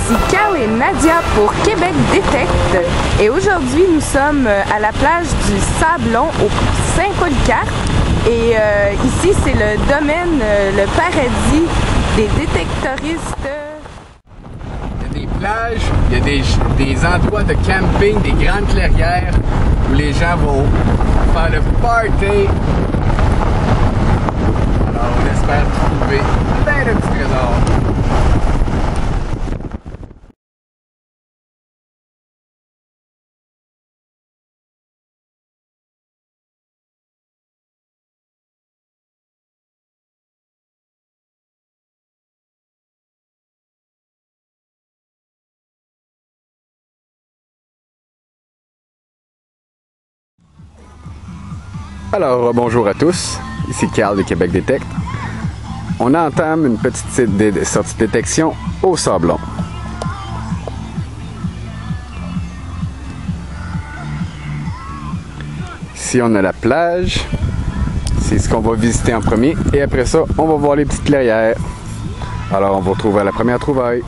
ici Carl et Nadia pour Québec Détecte. Et aujourd'hui, nous sommes à la plage du Sablon au Saint-Polycarpe. Et ici, c'est le domaine, le paradis des détectoristes. Il y a des plages, il y a des endroits de camping, des grandes clairières où les gens vont faire le party. Alors, on espère trouver plein de petits trésors. Alors, bonjour à tous, ici Carl de Québec Détecte. On entame une petite sortie de détection au Sablon. Ici, on a la plage. C'est ce qu'on va visiter en premier. Et après ça, on va voir les petites clairières. Alors, on va retrouver à la première trouvaille.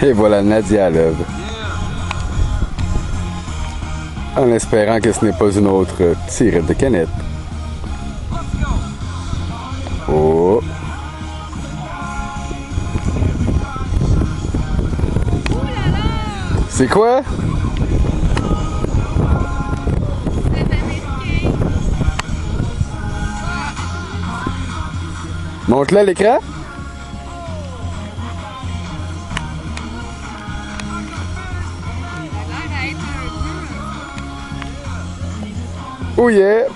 Et voilà Nadia à l'œuvre. En espérant que ce n'est pas une autre tirette de canette. Oh! C'est quoi? Montre-le à l'écran. Oh yeah!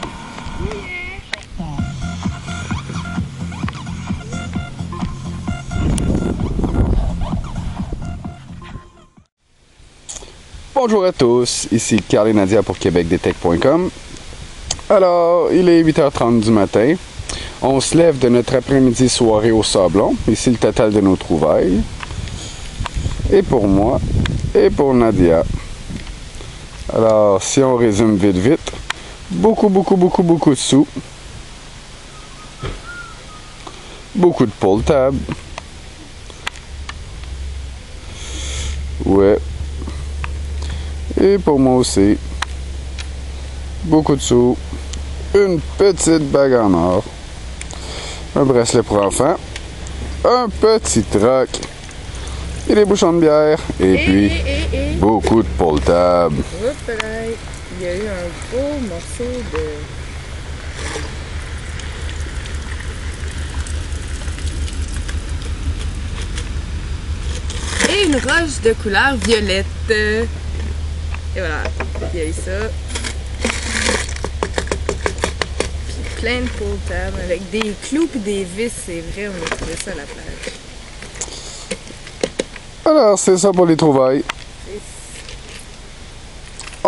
Bonjour à tous, ici Carl et Nadia pour québecdetect.com. Alors, il est 8h30 du matin. On se lève de notre après-midi soirée au Sablon. Ici le total de nos trouvailles. Et pour moi, et pour Nadia. Alors, si on résume vite, beaucoup de sous. Beaucoup de pull tab. Ouais. Et pour moi aussi. Beaucoup de sous. Une petite bague en or. Un bracelet pour enfants. Un petit troc. Et des bouchons de bière. Et puis, beaucoup de pull tab. Il y a eu un beau morceau de... Et une roche de couleur violette. Et voilà, il y a eu ça. Puis plein de pull tab avec des clous et des vis, c'est vrai, on a trouvé ça à la plage. Alors, c'est ça pour les trouvailles.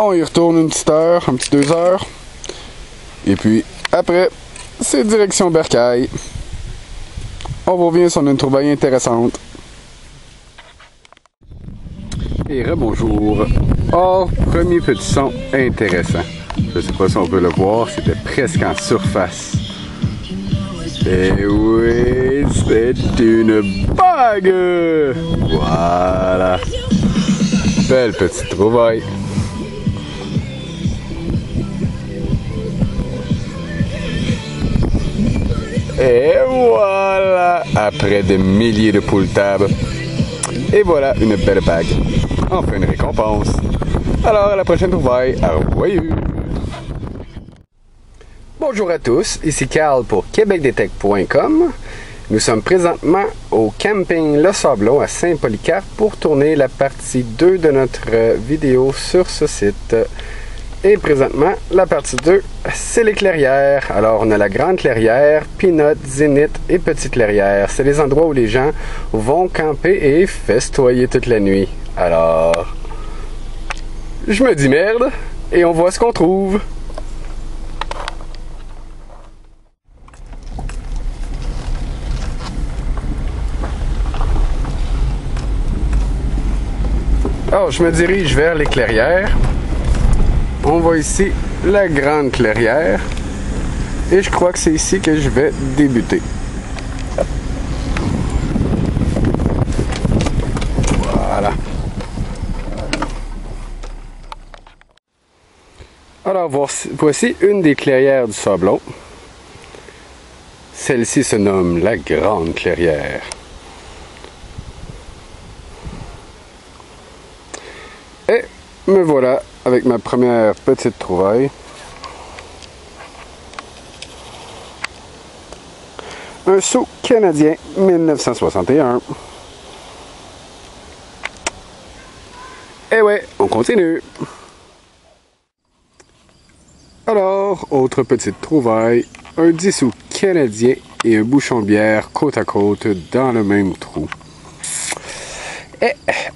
On y retourne une petite heure, un petit 2 heures. Et puis, après, c'est direction Bercail. On revient sur une trouvaille intéressante. Et rebonjour. Or, premier petit son intéressant. Je sais pas si on peut le voir, c'était presque en surface. Et oui, c'est une bague! Voilà. Belle petite trouvaille. Et voilà, après des milliers de pull tab. Et voilà une belle bague. Enfin une récompense. Alors à la prochaine trouvaille. Au revoir. Bonjour à tous, ici Carl pour québecdetect.com. Nous sommes présentement au camping Le Sablon à Saint-Polycarpe pour tourner la partie 2 de notre vidéo sur ce site. Et présentement, la partie 2, c'est les clairières. Alors, on a la Grande Clairière, Peanut, Zénith et Petite Clairière. C'est les endroits où les gens vont camper et festoyer toute la nuit. Alors, je me dis merde et on voit ce qu'on trouve. Alors, je me dirige vers les clairières. On voit ici la Grande Clairière. Et je crois que c'est ici que je vais débuter. Voilà. Alors, voici une des clairières du Sablon. Celle-ci se nomme la Grande Clairière. Et me voilà avec ma première petite trouvaille. Un seau canadien 1961. Et ouais, on continue. Alors, autre petite trouvaille. Un 10 sous canadien et un bouchon de bière côte à côte dans le même trou. Et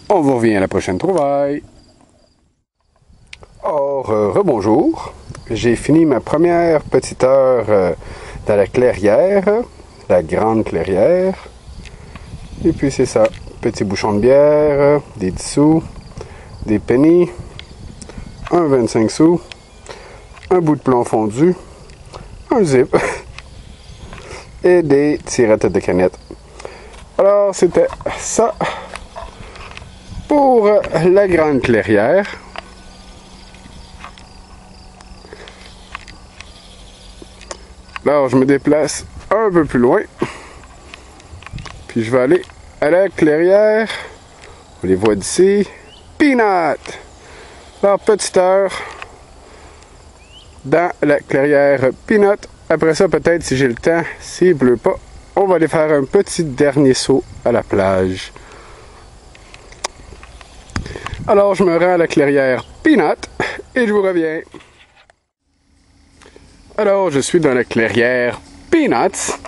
on vous revient à la prochaine trouvaille. Or, rebonjour. J'ai fini ma première petite heure dans la clairière, la Grande Clairière. Et puis c'est ça, petit bouchon de bière, des 10 sous, des pennies, un 25 sous, un bout de plomb fondu, un zip et des tirettes de canettes. Alors, c'était ça pour la Grande Clairière. Alors, je me déplace un peu plus loin. Puis je vais aller à la clairière. On les voit d'ici. Peanut! Alors, petite heure dans la clairière Peanut. Après ça, peut-être, si j'ai le temps, s'il pleut pas, on va aller faire un petit dernier saut à la plage. Alors, je me rends à la clairière Peanut et je vous reviens. Alors, je suis dans la clairière Peanuts.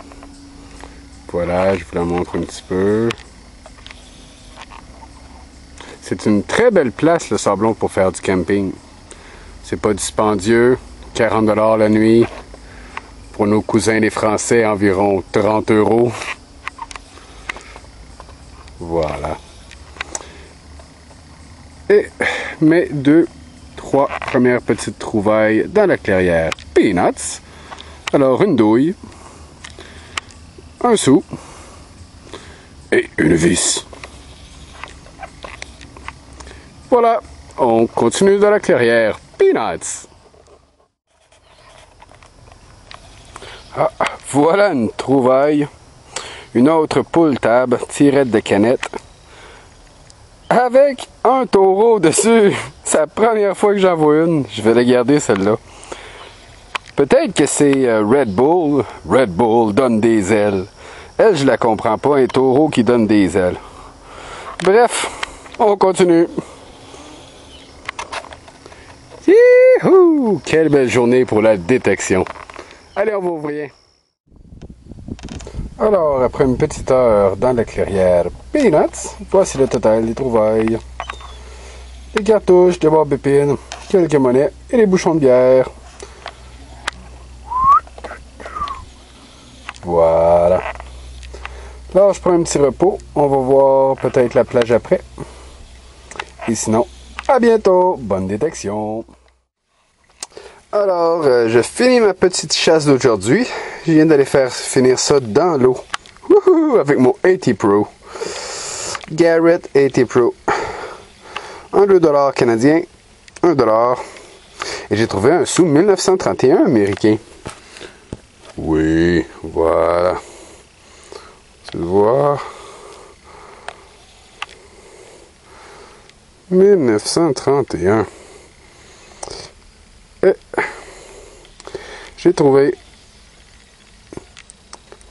Voilà, je vous la montre un petit peu. C'est une très belle place, le Sablon, pour faire du camping. C'est pas dispendieux, 40 $ la nuit. Pour nos cousins les Français, environ 30 €. Voilà. Et mes 3 premières petites trouvailles dans la clairière Peanuts. Alors, une douille, un sou et une vis. Voilà, on continue dans la clairière Peanuts. Ah, voilà une trouvaille. Une autre poule table, tirette de canette. Avec un taureau dessus. C'est la première fois que j'en vois une. Je vais la garder celle-là. Peut-être que c'est Red Bull. Red Bull donne des ailes. Elle, je la comprends pas. Un taureau qui donne des ailes. Bref, on continue. Youhou! Quelle belle journée pour la détection. Allez, on va ouvrir. Alors, après une petite heure dans la clairière Peanuts, voici le total des trouvailles. Des cartouches, des barres d'épines, quelques monnaies et des bouchons de bière. Voilà. Alors, je prends un petit repos. On va voir peut-être la plage après. Et sinon, à bientôt. Bonne détection. Alors, je finis ma petite chasse d'aujourd'hui. Je viens d'aller faire finir ça dans l'eau. Wouhou! Avec mon AT Pro. Garrett AT Pro. Un 2 $ canadien. 1 $. Et j'ai trouvé un sous 1931 américain. Oui, voilà. Tu le vois. 1931. Et j'ai trouvé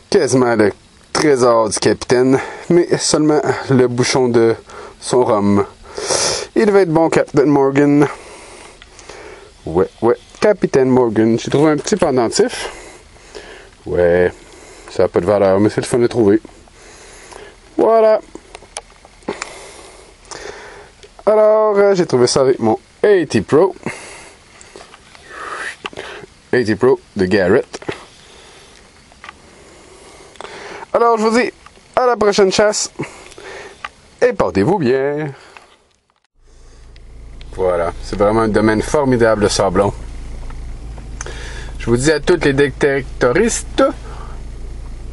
quasiment le trésor du capitaine, mais seulement le bouchon de son rhum. Il devait être bon, Captain Morgan. Ouais, Capitaine Morgan. J'ai trouvé un petit pendentif. Ouais, ça n'a pas de valeur, mais c'est le fun de trouver. Voilà. Alors, j'ai trouvé ça avec mon 80 Pro. 80 Pro de Garrett. Alors, je vous dis à la prochaine chasse. Et portez-vous bien. Voilà, c'est vraiment un domaine formidable de sablon. Je vous dis à tous les détectoristes,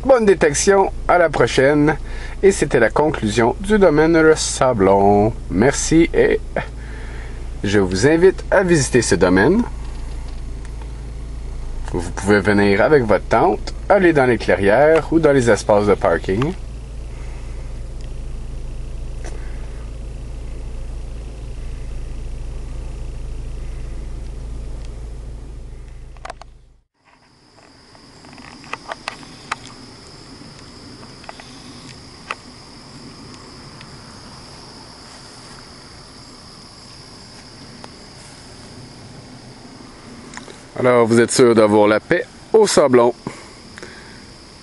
bonne détection, à la prochaine. Et c'était la conclusion du domaine le sablon. Merci et je vous invite à visiter ce domaine. Vous pouvez venir avec votre tente, aller dans les clairières ou dans les espaces de parking. Alors, vous êtes sûr d'avoir la paix au sablon.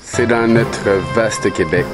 C'est dans notre vaste Québec.